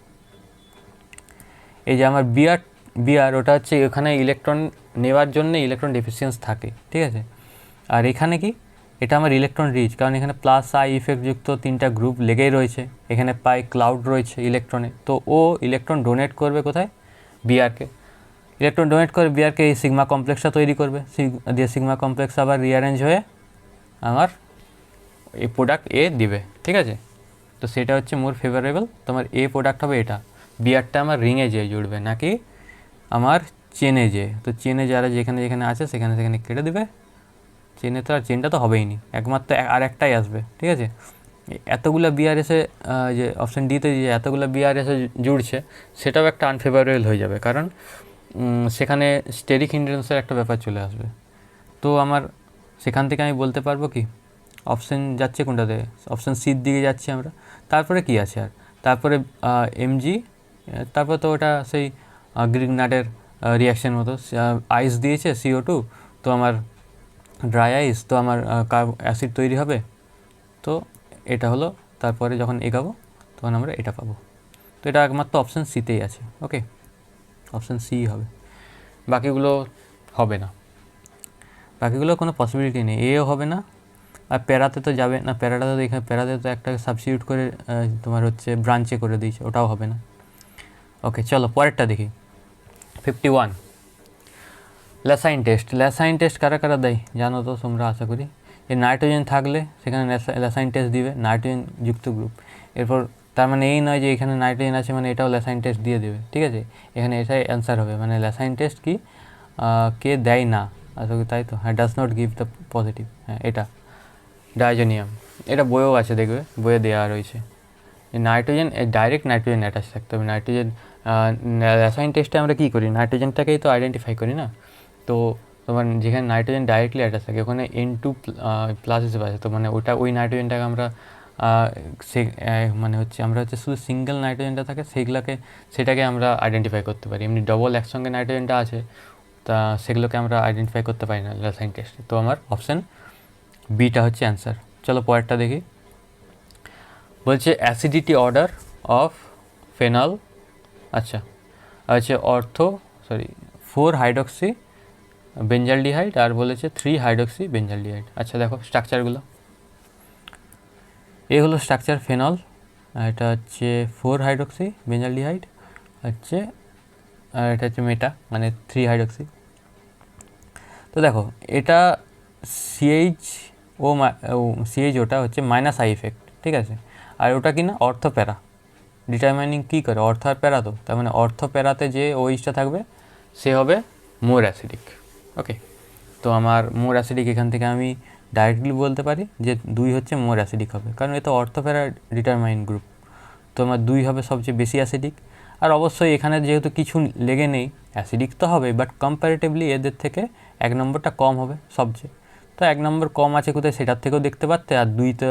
এই যে আমার বিআর ওটা হচ্ছে এখানে ইলেকট্রন নেওয়ার জন্য ইলেকট্রন ডেফিসিয়েন্স থাকে, ঠিক আছে। আর এখানে কি, এটা আমার ইলেকট্রন রিচ, কারণ এখানে প্লাস আই ইফেক্ট যুক্ত 3টা গ্রুপ লেগেই রয়েছে, এখানে পাই ক্লাউড রয়েছে ইলেকট্রনে, তো ও ইলেকট্রন ডোনেট করবে কোথায়, বিআরকে। ইলেকট্রন ডোনেট করে বিআরকে এই সিগমা কমপ্লেক্সটা তৈরি করবে, দিয়ে সিগমা কমপ্লেক্স আবার রিঅ্যারেঞ্জ হয়ে আমার এই প্রোডাক্ট এ দিবে, ঠিক আছে। তো সেটা হচ্ছে মোর ফেভারেবল, তোমার এ প্রোডাক্ট হবে এটা, বিআরটা আমার রিংয়ে যেয়ে জুড়বে নাকি আমার চেনে যে, তো চেনে যারা যেখানে যেখানে আছে সেখানে সেখানে কেটে দেবে, চেনে তো আর চেনটা তো হবেই নি, একমাত্র আর একটাই আসবে, ঠিক আছে। এতগুলো বিআর এসে যে অপশান ডিতে যে এতগুলো বিআর এসে জুড়ছে সেটাও একটা আনফেভারেবল হয়ে যাবে, কারণ সেখানে স্টেরিক হিন্ড্রেন্সের একটা ব্যাপার চলে আসবে। তো আমার সেখান থেকে আমি বলতে পারবো কি অপশান যাচ্ছে কোনটাতে, অপশান সির দিকে যাচ্ছি আমরা। তারপরে কি আছে আর, তারপরে এমজি, তারপর তো ওটা সেই গ্রিক নাটের রিয়াকশন মতো, আইস দিয়েছে CO2, তো আমার ড্রাই আইস, তো আমার অ্যাসিড তৈরি হবে। তো এটা হলো, তারপরে যখন এগাবো তখন আমরা এটা পাবো। তো এটা একমাত্র অপশান সিতেই আছে, ওকে, অপশান সি হবে, বাকিগুলো হবে না, বাকিগুলো কোনো পসিবিলিটি নেই, এও হবে না। আর প্যারাতে তো যাবে না, প্যারাটাতে তো এখানে প্যারাতে তো একটা সাবস্টিটিউট করে তোমার হচ্ছে ব্রাঞ্চে করে দিয়েছে, ওটাও হবে না। ওকে, চলো পরেরটা দেখি। 51 ল্যাসাইন টেস্ট। ল্যাসাইন টেস্ট কারা কারা দেয় জানো তো তোমরা আশা করি, যে নাইট্রোজেন থাকলে সেখানে ল্যাসাইন টেস্ট দিবে, নাইট্রোজেন যুক্ত গ্রুপ। এরপর তার মানে এই নয় যে এখানে নাইট্রোজেন আছে মানে এটাও ল্যাসাইন টেস্ট দিয়ে দেবে, ঠিক আছে। এখানে এটাই অ্যান্সার হবে, মানে ল্যাসাইন টেস্ট কি কে দেয় না আশা করি, তাই তো, হ্যাঁ, does not give the positive, হ্যাঁ এটা ডাইজোনিয়াম। এটা বইয়েও আছে, দেখবে বইয়ে দেওয়া রয়েছে, নাইট্রোজেন ডাইরেক্ট নাইট্রোজেন অ্যাটাচ থাকতে হবে। নাইট্রোজেন ল্যাসাইন টেস্টে আমরা কী করি, নাইট্রোজেনটাকেই তো আইডেন্টিফাই করি না, তো তোমার যেখানে নাইট্রোজেন ডাইরেক্টলি অ্যাটাচ থাকে ওখানে N2 প্লাস হিসেবে আছে, তো মানে ওটা ওই নাইট্রোজেনটাকে আমরা সে মানে হচ্ছে আমরা হচ্ছে শুধু সিঙ্গেল নাইট্রোজেনটা থাকে সেটাকে আমরা আইডেন্টিফাই করতে পারি, এমনি ডবল একসঙ্গে নাইট্রোজেনটা আছে তা সেগুলোকে আমরা আইডেন্টিফাই করতে পারি না ল্যাসাইন টেস্টে। তো আমার অপশান বিটা হচ্ছে অ্যান্সার। চলো পরেরটা দেখি, বলছে অ্যাসিডিটি অর্ডার অফ ফেনল, আচ্ছা হচ্ছে 4 হাইড্রক্সি বেঞ্জালডিহাইড আর বলেছে 3 হাইড্রক্সি বেঞ্জালডিহাইড। আচ্ছা দেখো স্ট্রাকচারগুলো, এই হলো স্ট্রাকচার ফেনল, এটা হচ্ছে 4 হাইড্রক্সি বেঞ্জালডিহাইড হচ্ছে, আর এটা হচ্ছে মেটা মানে 3 হাইড্রক্সি। তো দেখো এটা CH ওটা হচ্ছে মাইনাস আই ইফেক্ট, ঠিক আছে, আর ওটা কি না অর্থ প্যারা, ডিটারমাইনিং কী করে অর্থ আর প্যারা, তো তার মানে অর্থ প্যারাতে যে ওইচটা থাকবে সে হবে মোর অ্যাসিডিক, ওকে। তো আমার মোর অ্যাসিডিক এখান থেকে আমি ডাইরেক্টলি বলতে পারি যে 2 হচ্ছে মোর অ্যাসিডিক হবে, কারণ এ তো অর্থ প্যারা ডিটারমাইন গ্রুপ, তো আমার 2 হবে সবচেয়ে বেশি অ্যাসিডিক। আর অবশ্যই এখানে যেহেতু কিছু লেগে নেই অ্যাসিডিক তো হবে, বাট কম্প্যারেটিভলি এদের থেকে 1 নম্বরটা কম হবে সবচেয়ে, তো 1 নম্বর কম আছে কোথায় সেটার থেকেও দেখতে পারতে, আর 2তে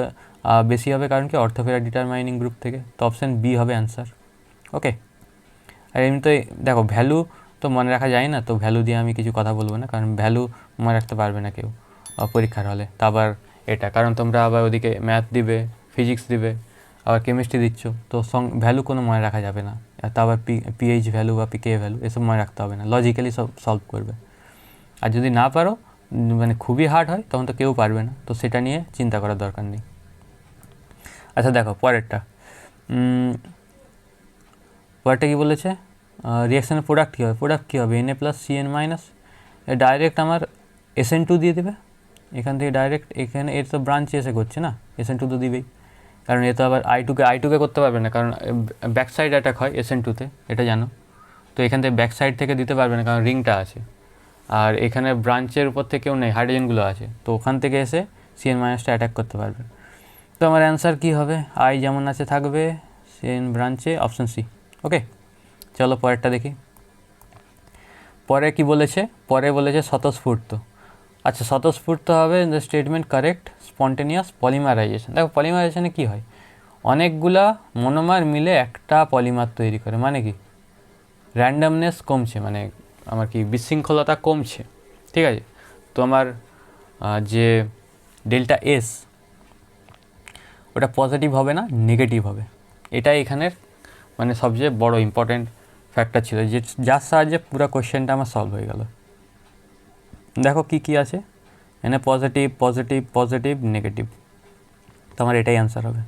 বেশি হবে কারণ কি অর্থোফেরা ডিটারমাইনিং গ্রুপ থেকে, তো অপশান বি হবে অ্যান্সার, ওকে। আর এমনিতে দেখো ভ্যালু তো মনে রাখা যায় না, তো ভ্যালু দিয়ে আমি কিছু কথা বলবো না, কারণ ভ্যালু মনে রাখতে পারবে না কেউ পরীক্ষার হলে। তা আবার এটা কারণ তোমরা আবার ওদিকে ম্যাথ দিবে, ফিজিক্স দিবে, আবার কেমিস্ট্রি দিচ্ছ, তো ভ্যালু কোনো মনে রাখা যাবে না, তা আবার পিএইচ ভ্যালু বা পিকে ভ্যালু এসব মনে রাখতে হবে না, লজিক্যালি সব সলভ করবে। আর যদি না পারো মানে খুবই হার্ড হয় তখন তো কেউ পারবে না, তো সেটা নিয়ে চিন্তা করার দরকার নেই। আচ্ছা দেখো পরেরটা, পরেরটা কী বলেছে, রিয়াকশানের প্রোডাক্ট কী হবে, প্রোডাক্ট কী হবে Na + Cn মাইনাস, ডাইরেক্ট আমার SN2 দিয়ে দেবে এখান থেকে ডাইরেক্ট, এখানে এর তো ব্রাঞ্চে এসে করছে না, SN2 তো দিবেই, কারণ এ তো আবার I2কে করতে পারবে না, কারণ ব্যাক সাইড অ্যাটাক হয় SN2-তে, এটা জানো। তো এখান থেকে ব্যাক সাইড থেকে দিতে পারবে না কারণ রিংটা আছে, আর এখানে ব্রাঞ্চের উপর থেকেও নেই, হাইড্রোজেনগুলো আছে, তো ওখান থেকে এসে Cn মাইনাসটা অ্যাটাক করতে পারবে। তো আমার অ্যান্সার কী হবে, আই যেমন আছে থাকবে, Cn ব্রাঞ্চে, অপশান সি, ওকে। চলো পরেরটা দেখি, পরে কি বলেছে, পরে বলেছে স্বতঃস্ফূর্ত। আচ্ছা স্বতঃস্ফূর্ত হবে the statement correct spontaneous polymerisation. দেখো পলিমারাইজেশনে কী হয়, অনেকগুলা মনোমার মিলে একটা পলিমার তৈরি করে, মানে কি র্যান্ডামনেস কমছে, মানে আমার কি বিশৃঙ্খলতা কমছে, ঠিক আছে। তো আমার যে ডেল্টা এস ওটা পজিটিভ হবে না নেগেটিভ হবে, এটাই এখানের মানে সবচেয়ে বড় ইম্পর্ট্যান্ট ফ্যাক্টর ছিল, যার সাহায্যে পুরো কোশ্চেনটা আমার সলভ হয়ে গেল। দেখো কি কি আছে, এখানে পজিটিভ পজিটিভ পজিটিভ নেগেটিভ, তোমার এটাই অ্যান্সার হবে।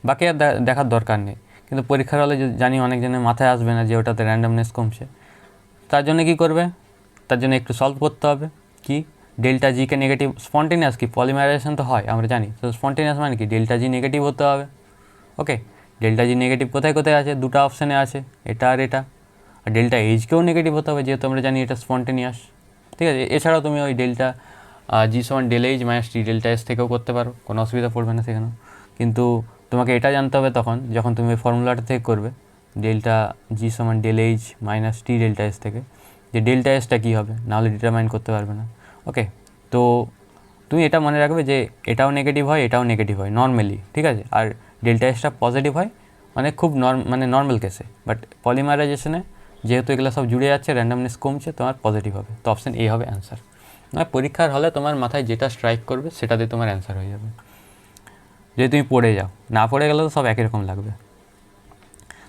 বাকি আর দেখার দরকার নেই, কিন্তু পরীক্ষার হলে জানি অনেকজনের মাথায় আসবে না যে ওটাতে র্যান্ডমনেস কমছে। তার জন্য কী করবে, তার জন্য একটু সলভ করতে হবে। কি, ডেল্টা জিকে নেগেটিভ, স্পন্টেনিয়াস কি পলিমারাইজেশন তো হয় আমরা জানি, তো স্পন্টেনিয়াস মানে কি ডেল্টা জি নেগেটিভ হতে হবে। ওকে, ডেল্টা জি নেগেটিভ কোথায় কোথায় আছে, দুটো অপশানে আছে, এটা আর এটা। আর ডেল্টা এইচকেও নেগেটিভ হতে হবে, যেহেতু আমরা জানি এটা স্পন্টেনিয়াস। ঠিক আছে, এছাড়াও তুমি ওই ডেল্টা জি সমান ডেল এইচ মাইনাস টি ডেল্টা এস থেকেও করতে পারো, কোনো অসুবিধা পড়বে না সেখানেও। কিন্তু তোমাকে এটা জানতে হবে তখন যখন তুমি ওই ফর্মুলাটা থেকে করবে, ডেল্টা জি সমান ডেল এইচ মাইনাস টি ডেল্টা এস থেকে, যে ডেল্টা এসটা কী হবে, নাহলে ডিটারমাইন করতে পারবে না। ওকে, তো তুমি এটা মনে রাখবে যে এটাও নেগেটিভ হয় এটাও নেগেটিভ হয় নর্মালি, ঠিক আছে, আর ডেল্টা এসটা পজিটিভ হয় মানে খুব মানে নর্মাল কেসে, বাট পলিমারাইজেশনে যেহেতু এগুলো সব জুড়ে যাচ্ছে, র্যান্ডমনেস কমছে, তোমার পজিটিভ হবে, তো অপশান এ হবে অ্যান্সার। মানে পরীক্ষার হলে তোমার মাথায় যেটা স্ট্রাইক করবে সেটাতে তোমার অ্যান্সার হয়ে যাবে, যদি তুমি পড়ে যাও, না পড়ে গেলে তো সব একই রকম লাগবে।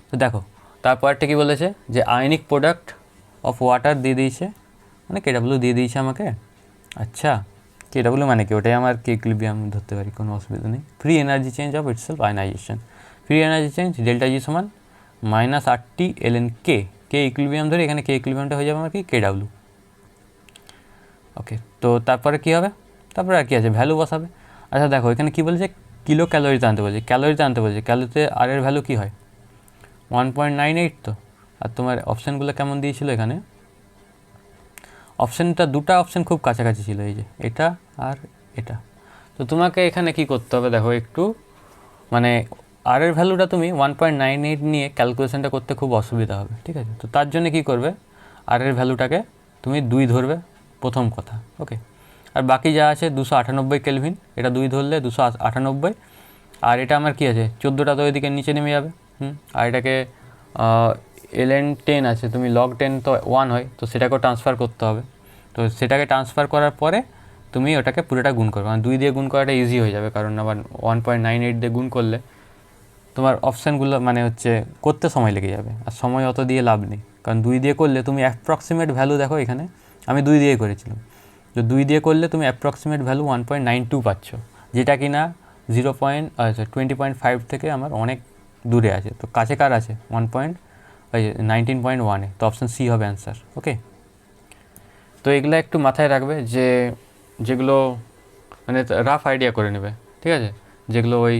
তো দেখো তারপরটা কী বলেছে, যে আয়নিক প্রোডাক্ট অফ ওয়াটার দিয়ে দিয়েছে, মানে কেডাব্লিউ দিয়ে দিয়েছে আমাকে। আচ্ছা, কেডাব্লিউ মানে কি, ওটাই আমার কে ইকুইলিব্রিয়াম ধরতে পারি, কোনো অসুবিধা নেই। Free energy change of itself ionisation, free energy change delta জি সমান মাইনাস RT ln কে, কে ইকুইলিব্রিয়াম ধরে, এখানে কে ইকুইলিব্রিয়ামটা হয়ে যাবে আমার কি কেডাব্লিউ। ওকে, তো তারপরে কী হবে, তারপরে আর কী আছে, ভ্যালু বসাবে। আচ্ছা দেখো এখানে কী বলেছে, কিলো ক্যালোরিতে আনতে বলছে, ক্যালোরিতে আনতে বলছে, ক্যালোরিতে আর এর ভ্যালু কী হয় 1.98 তো। আর তোমার অপশানগুলো কেমন দিয়েছিল, এখানে অপশানটা দুটো অপশান খুব কাছাকাছি ছিল, এই যে এটা আর এটা। তো তোমাকে এখানে কি করতে হবে দেখো, একটু মানে আর এর ভ্যালুটা তুমি 1.98 নিয়ে ক্যালকুলেশনটা করতে খুব অসুবিধা হবে, ঠিক আছে। তো তার জন্য কি করবে, আর এর ভ্যালুটাকে তুমি 2 ধরবে প্রথম কথা। ওকে, আর বাকি যা আছে 298 কেলভিন, এটা 2 ধরলে 298, আর এটা আমার কি আছে 14টা, তো ওইদিকে নিচে নেমে যাবে। আর এটাকে ln 10 আছে, তুমি log 10 তো 1 হয়, তো সেটাকেও ট্রান্সফার করতে হবে। তো সেটাকে ট্রান্সফার করার পরে তুমি ওটাকে পুরোটা গুণ করবে, মানে 2 দিয়ে গুণ করাটা ইজি হয়ে যাবে, কারণ আবার 1.98 দিয়ে গুণ করলে তোমার অপশানগুলো মানে হচ্ছে করতে সময় লেগে যাবে, আর সময় অত দিয়ে লাভ নেই, কারণ 2 দিয়ে করলে তুমি অ্যাপ্রক্সিমেট ভ্যালু দেখো, এখানে আমি 2 দিয়ে করেছিলাম, তো 2 দিয়ে করলে তুমি অ্যাপ্রক্সিমেট ভ্যালু 1.92 পাচ্ছ, যেটা কি না 20.5 থেকে আমার অনেক দূরে আছে, তো কাছে কার আছে 19.1-এ, তো অপশান সি হবে অ্যান্সার। ওকে, তো এগুলো একটু মাথায় রাখবে, যে যেগুলো মানে রাফ আইডিয়া করে নেবে, ঠিক আছে, যেগুলো ওই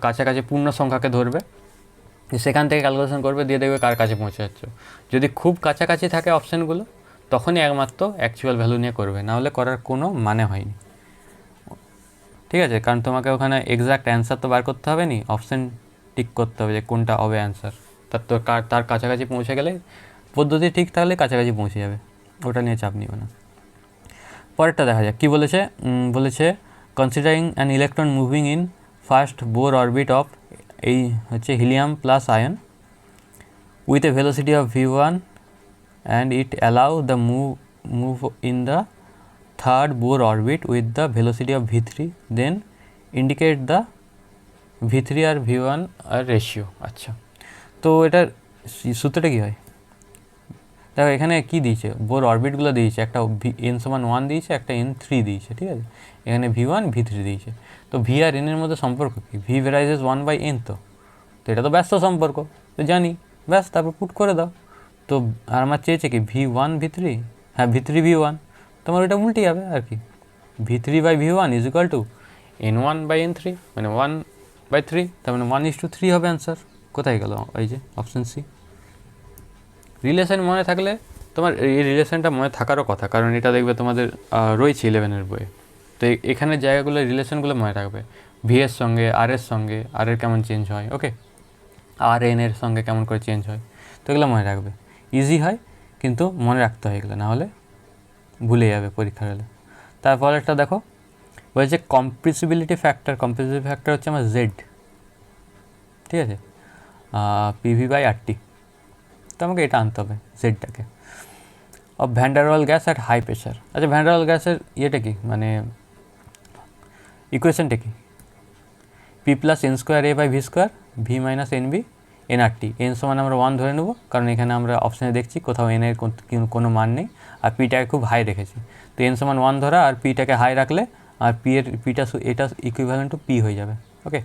কাছাকাছি পূর্ণ সংখ্যাকে ধরবে, সেখান থেকে ক্যালকুলেশন করবে, দিয়ে দেখবে কার কাছে পৌঁছে যাচ্ছ। যদি খুব কাছাকাছি থাকে অপশানগুলো, তখনই একমাত্র অ্যাকচুয়াল ভ্যালু নিয়ে করবে, নাহলে করার কোনো মানে হয়নি, ঠিক আছে, কারণ তোমাকে ওখানে এক্স্যাক্ট অ্যান্সার তো বার করতে হবে নি, অপশান টিক করতে হবে যে কোনটা হবে অ্যান্সার, তার কাছাকাছি পৌঁছে গেলে পদ্ধতি ঠিক থাকলে কাছাকাছি পৌঁছে যাবে, ওটা নিয়ে চাপ নিও না। পরেরটা দেখা যাক কী বলেছে, বলেছে considering an electron moving in first Bohr orbit of, এই হচ্ছে helium plus ion, with a velocity of v1 and it allow the move in the third Bohr orbit with the velocity of v3, then indicate the v3 আর v1 আর ratio. আচ্ছা, তো এটার সূত্রটা কী হয়, দেখো এখানে কী দিয়েছে, বোর অরবিটগুলো দিয়েছে, একটা n সমান 1 দিয়েছে, একটা n3 দিয়েছে, ঠিক আছে, এখানে v1 v3 দিয়েছে। তো v আর n এর মধ্যে সম্পর্ক কী, v ভ্যারাইজেস 1/n, তো এটা তো ব্যস্ত সম্পর্ক, তো জানি, ব্যাস তারপর পুট করে দাও। তো আর আমার চেয়েছে কি v1 v3, হ্যাঁ v3 v1, তোমার ওইটা উল্টে যাবে আর কি, v3/v1 is equal to n1/n3, মানে 1/3, তার মানে 1:3 হবে অ্যান্সার। কোথায় গেল, এই যে অপশান সি। রিলেশন মনে থাকলে তোমার এই রিলেশনটা মনে থাকারও কথা, কারণ এটা দেখবে তোমাদের রয়েছে 11-এর বইয়ে, তো এখানে জায়গাগুলো রিলেশনগুলো মনে রাখবে, ভি এর সঙ্গে আর এর সঙ্গে, আর এর কেমন চেঞ্জ হয়, ওকে, আর এন এর সঙ্গে কেমন করে চেঞ্জ হয়, তো এগুলো মনে রাখবে, ইজি হয়, কিন্তু মনে রাখতে হয় এগুলো, নাহলে ভুলে যাবে পরীক্ষা হলে। তারপর একটা দেখো বলছে কম্প্রেসিবিলিটি ফ্যাক্টর, কম্প্রেসিবিলিটি ফ্যাক্টর হচ্ছে আমার জেড, ঠিক আছে, PV/RT, তো আমাকে এটা আনতে হবে জেডটাকে, of van der Waal gas at high pressure. আচ্ছা, ভ্যান ডার ওয়াল গ্যাসের ইয়েটা কি, মানে ইকুয়েশনটা কি, P + n² A/v², v - nb nRT, n সমান আমরা 1 ধরে নেব, কারণ এখানে আমরা অপশানে দেখছি কোথাও n এর কোনো মান নেই আর পিটাকে খুব হাই রেখেছি। তো n সমান 1 ধরা আর পিটাকে হাই রাখলে আর পিটা এটা ইকুইভ্যালেন্ট টু পি হয়ে যাবে। ওকে,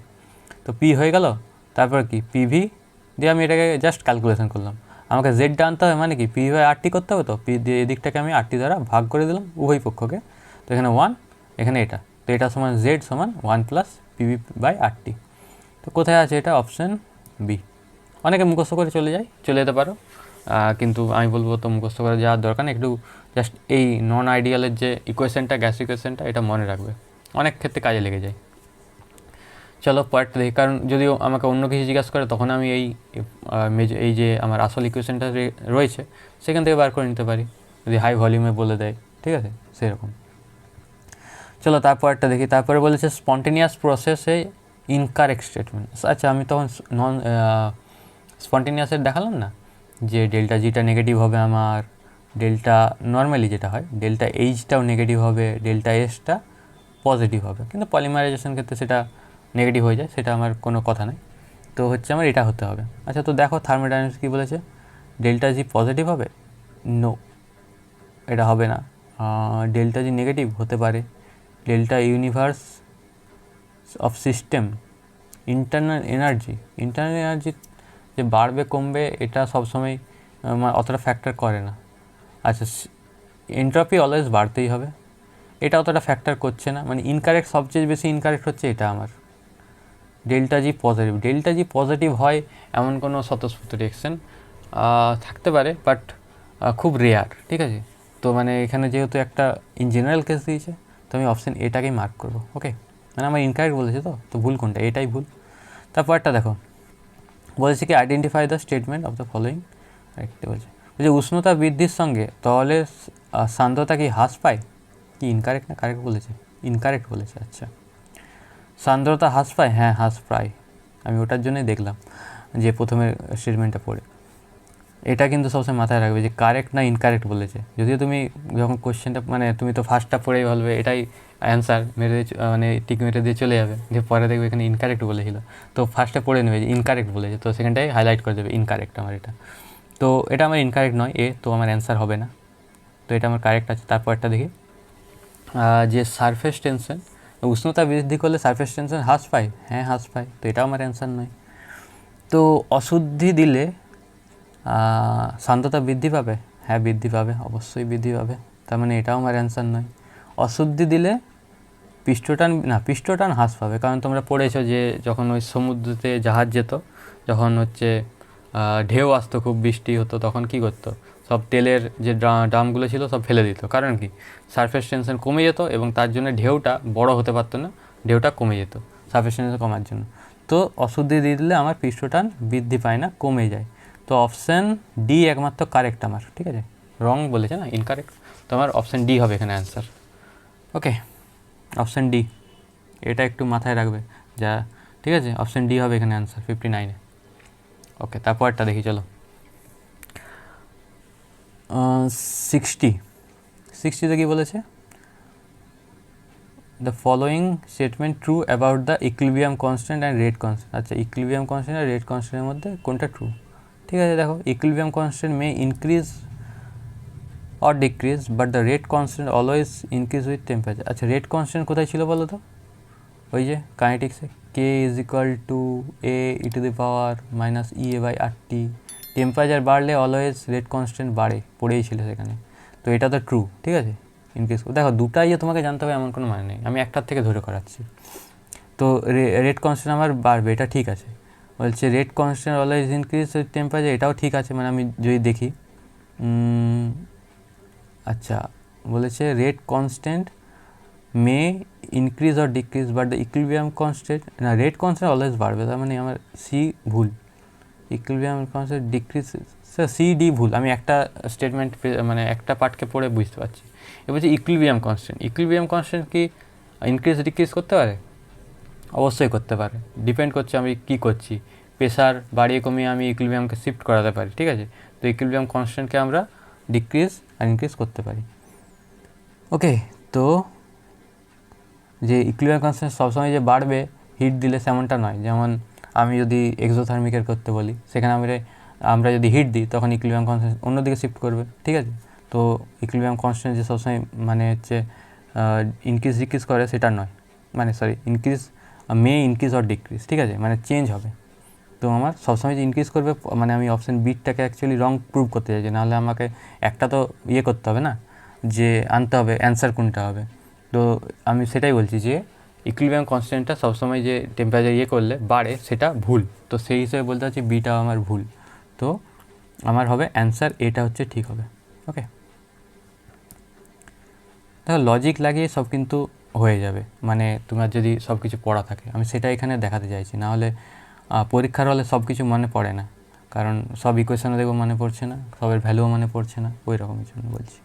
তো পি হয়ে গেল। তারপর কি পিভি দিয়ে আমি এটাকে জাস্ট ক্যালকুলেশন করলাম। আমাকে জেডটা আনতে হবে, মানে কি P/RT করতে হবে। তো পি দিয়ে এদিকটাকে আমি RT দ্বারা ভাগ করে দিলাম উভয় পক্ষকে। তো এখানে 1, এখানে এটা, তো এটা সমান জেড সমান 1 + PV/RT। তো কোথায় আছে এটা? Option B. অনেকে মুখস্থ করে চলে যেতে পারো, কিন্তু আমি বলবো তো মুখস্থ করে যাওয়ার দরকার নেই, একটু জাস্ট এই নন আইডিয়ালের যে ইকুয়েশনটা, গ্যাস ইকুয়েশনটা, এটা মনে রাখবে, অনেক ক্ষেত্রে কাজে লেগে যায়। চলো পরেরটা দেখি, কারণ যদিও আমাকে অন্য কিছু জিজ্ঞাসা করে তখন আমি এই যে আমার আসল ইকুয়েশনটা রয়েছে সেখান থেকে বার করে নিতে পারি, যদি হাই ভলিউমে বলে দেয়, ঠিক আছে, সেরকম। চলো তারপরটা দেখি। তারপরে বলেছে স্পন্টেনিয়াস প্রসেসে ইনকারেক্ট স্টেটমেন্ট। আচ্ছা, আমি তখন নন স্পন্টেনিয়াসের দেখালাম না যে ডেল্টা জিটা নেগেটিভ হবে আমার, ডেল্টা নর্মালি যেটা হয় ডেল্টা এইচটাও নেগেটিভ হবে, ডেল্টা এসটা পজিটিভ হবে, কিন্তু পলিমারাইজেশন ক্ষেত্রে সেটা নেগেটিভ হয়ে যায়, সেটা আমার কোনো কথা নেই। তো হচ্ছে আমার এটা হতে হবে। আচ্ছা, তো দেখো থার্মোডাইনামিক্স কী বলেছে, ডেল্টা জি পজিটিভ হবে? নো, এটা হবে না। ডেল্টা জি নেগেটিভ হতে পারে। Delta universe of system, internal energy যে বাড়বে কমবে এটা সবসময় অতটা ফ্যাক্টর করে না। আচ্ছা, এন্ট্রপি অলওয়েজ বাড়তেই হবে, এটা অতটা ফ্যাক্টর করছে না, মানে ইনকারেক্ট, সবচেয়ে বেশি ইনকারেক্ট হচ্ছে এটা আমার। ডেল্টা জি পজিটিভ হয় এমন কোনো স্বতঃস্ফূর্ত রিঅ্যাকশন থাকতে পারে, বাট খুব রেয়ার, ঠিক আছে। তো মানে এখানে যেহেতু একটা ইন জেনারেল কেস দিয়েছে, তো আমি অপশান এটাকেই মার্ক করবো। ওকে, মানে আমার ইনকারেক্ট বলেছে, তো ভুল কোনটা? এটাই ভুল। তারপরটা দেখো, বলেছে কি identify the statement of the following. বলছে উষ্ণতা বৃদ্ধির সঙ্গে তরলের সান্দ্রতা কি হ্রাস পায়? কি ইনকারেক্ট না কারেক্ট বলেছে? ইনকারেক্ট বলেছে। আচ্ছা, সান্দ্রতা হ্রাস পায়? হ্যাঁ, হ্রাস পায়। আমি ওটার জন্যই দেখলাম যে প্রথমের স্টেটমেন্টটা পড়ে। এটা কিন্তু সবসময় মাথায় রাখবে যে কারেক্ট না ইনকারেক্ট বলেছে। যদিও তুমি যখন কোশ্চেনটা মানে তুমি তো ফার্স্টটা পড়েই বলবে এটাই অ্যান্সার, মানে টিক মেরে দিয়ে চলে যাবে, যে পরে দেখবে এখানে ইনকারেক্ট বলেছিল, তো ফার্স্টে পড়ে নেবে যে ইনকারেক্ট বলেছে, তো সেখানটাই হাইলাইট করে দেবে ইনকারেক্ট আমার এটা। তো এটা আমার ইনকারেক্ট নয়, তো আমার অ্যান্সার হবে না, তো এটা আমার কারেক্ট আছে। তারপরটা দেখি, যে সারফেস টেনশন, উষ্ণতা বৃদ্ধি করলে সারফেস টেনশন হ্রাস পায়? হ্যাঁ, হ্রাস পায়, তো এটাও আমার অ্যান্সার নয়। তো অশুদ্ধি দিলে সান্দ্রতা বৃদ্ধি পাবে? হ্যাঁ, বৃদ্ধি পাবে, অবশ্যই বৃদ্ধি পাবে, তার মানে এটাও আমার অ্যান্সার নয়। অশুদ্ধি দিলে পৃষ্ঠটান হ্রাস পাবে, কারণ তোমরা পড়েছো যে যখন ওই সমুদ্রতে জাহাজ যেত, যখন হচ্ছে ঢেউ আসতো, খুব বৃষ্টি হতো, তখন কি করতো, সব তেলের যে ড্রামগুলো ছিল সব ফেলে দিত, কারণ কি সারফেস টেনশন কমে যেত এবং তার জন্য ঢেউটা বড় হতে পারতো না, ঢেউটা কমে যেত সারফেস টেনশন কমার জন্য। তো অশুদ্ধি দিয়ে দিলে আমার পৃষ্ঠটান বৃদ্ধি পায় না, কমে যায়। তো অপশান ডি একমাত্র কারেক্ট আমার, ঠিক আছে, রং বলেছে না, ইনকারেক্ট, তো আমার অপশান ডি হবে এখানে অ্যান্সার। ওকে, অপশান ডি, এটা একটু মাথায় রাখবে যা, ঠিক আছে, অপশান ডি হবে এখানে অ্যান্সার 59-এ। ওকে, তারপরটা দেখি, চলো 60-তে কী বলেছে, the following statement true about the equilibrium constant and rate constant. আচ্ছা, ইকুইলিব্রিয়াম কনস্ট্যান্ট আর রেট কনস্ট্যান্টের মধ্যে কোনটা ট্রু? ঠিক আছে, দেখো equilibrium constant may increase or decrease but the rate constant always increase with temperature. আচ্ছা, রেট কনস্ট্যান্ট কোথায় ছিল বলো তো? ওই যে কাইনেটিক্সে k = a(e⁻RT), টেম্পারেচার বাড়লে অলওয়েজ রেট কনস্ট্যান্ট বাড়ে, পড়েই ছিল সেখানে, তো এটা তো ট্রু, ঠিক আছে। ইনক্রিজ, দেখো দুটাই যে তোমাকে জানতে হবে এমন কোনো মানে নেই, আমি একটার থেকে ধরে করাচ্ছি। তো রেট কনস্ট্যান্ট আমার বাড়বে, এটা ঠিক আছে। বলছে rate constant always increase with temperature, এটাও ঠিক আছে, মানে আমি যদি দেখি, আচ্ছা, বলেছে rate constant may increase or decrease but the equilibrium constant, না রেট কনস্ট্যান্ট অলওয়েজ বাড়বে, তার মানে আমার সি ভুল, ইকুইলিব্রিয়াম কনস্ট্যান্ট ডিক্রিজ, সি ডি ভুল। আমি একটা স্টেটমেন্ট মানে একটা পার্টকে পড়ে বুঝতে পারছি। এবার বলছে ইকুইলিব্রিয়াম কনস্ট্যান্ট কি ইনক্রিজ ডিক্রিজ করতে পারে? অবশ্যই করতে পারে, ডিপেন্ড করছে আমি কী করছি, প্রেশার বাড়িয়ে কমিয়ে আমি ইকুইলিব্রিয়ামকে শিফট করাতে পারি, ঠিক আছে। তো ইকুইলিব্রিয়াম কনস্ট্যান্টকে আমরা ডিক্রিজ আর ইনক্রিজ করতে পারি। ওকে, তো যে ইকুইলিব্রিয়াম কনস্ট্যান্ট সবসময় যে বাড়বে হিট দিলে সেমনটা নয়, যেমন আমি যদি এক্সোথার্মিকের করতে বলি, সেখানে আমরা যদি হিট দিই তখন ইকুইলিব্রিয়াম কনস্ট্যান্ট অন্যদিকে শিফট করবে, ঠিক আছে। তো ইকুইলিব্রিয়াম কনস্ট্যান্ট যে সবসময় মানে হচ্ছে ইনক্রিজ ডিক্রিজ করে সেটা নয়, মানে সরি ইনক্রিজ অর ডিক্রিজ, ঠিক আছে, মানে চেঞ্জ হবে। তো আমার সবসময় যে ইনক্রিজ করবে, মানে আমি অপশান বিটটাকে অ্যাকচুয়ালি রং প্রুভ করতে চাইছি, নাহলে আমাকে একটা তো করতে হবে না, যে আনতে হবে অ্যান্সার কোনটা হবে। তো আমি সেটাই বলছি যে ইকুইলিব্রিয়াম কনস্ট্যান্টটা সবসময় যে টেম্পারেচার করলে বাড়ে সেটা ভুল। তো সেই হিসেবে বলতে হচ্ছে বিটা আমার ভুল। তো আমার হবে অ্যান্সার এটা হচ্ছে ঠিক হবে। ওকে, দেখো লজিক লাগিয়ে সব কিন্তু হয়ে যাবে, মানে তোমার যদি সব কিছু পড়া থাকে। আমি সেটা এখানে দেখাতে চাইছি, নাহলে পরীক্ষার হলে সব কিছু মনে পড়ে না, কারণ সব ইকুয়েশনও দেখবো মনে পড়ছে না, সবের ভ্যালুও মনে পড়ছে না, ওই রকমের জন্য বলছি।